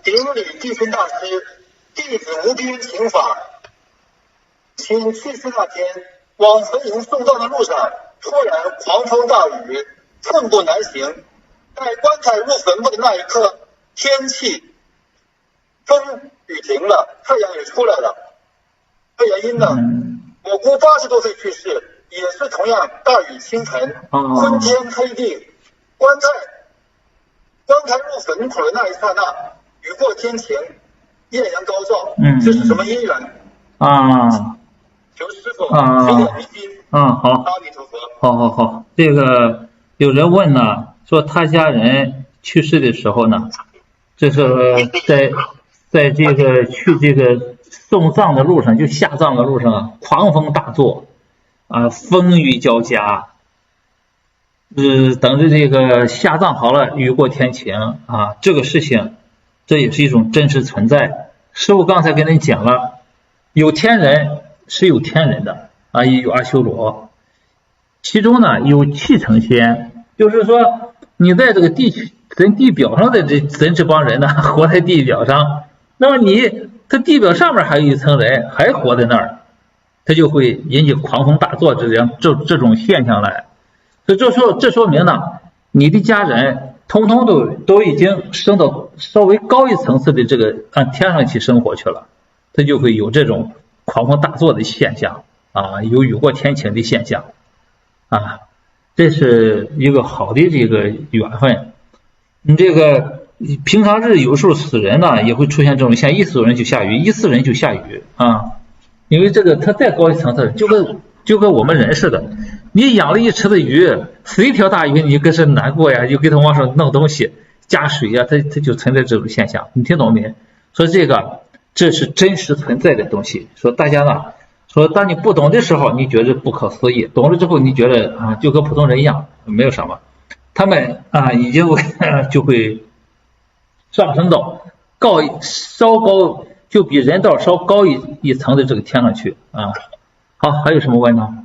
顶礼地心大师，弟子无边请法。亲去世那天，往坟茔送葬的路上，突然狂风大雨，寸步难行。待棺材入坟墓的那一刻，天气风雨停了，太阳也出来了。这原因呢？我姑80多岁去世，也是同样大雨倾盆，昏天黑地，棺材入坟口的那一刹那，雨过天晴，艳阳高照，这是什么因缘？求师傅指点迷津。好，阿弥陀佛。好，这个有人问呢，说他家人去世的时候呢，这是在这个去这个送葬的路上，就下葬的路上啊，狂风大作风雨交加，等着这个下葬好了，雨过天晴这个事情，这也是一种真实存在。师父刚才跟您讲了，有天人是有天人的也有阿修罗，其中呢有气成仙，就是说你在这个咱地表上的咱这帮人呢，活在地表上，那么他地表上面还有一层人还活在那儿，他就会引起狂风大作这种现象来。所以这说明呢，你的家人通通都已经升到稍微高一层次的这个按天上去生活去了，他就会有这种狂风大作的现象有雨过天晴的现象这是一个好的这个缘分。你这个平常日有时候死人呢也会出现这种现象，一死人就下雨，一死人就下雨因为这个它再高一层次就跟我们人似的，你养了一池子鱼，死一条大鱼你跟是难过呀，就给它往上弄东西加水呀，它就存在这种现象，你听懂没？所以这是真实存在的东西。说大家呢，说当你不懂的时候你觉得不可思议，懂了之后你觉得就跟普通人一样，没有什么。他们已经就会上升到稍高，就比人道稍高一层的这个天上去好，还有什么问呢？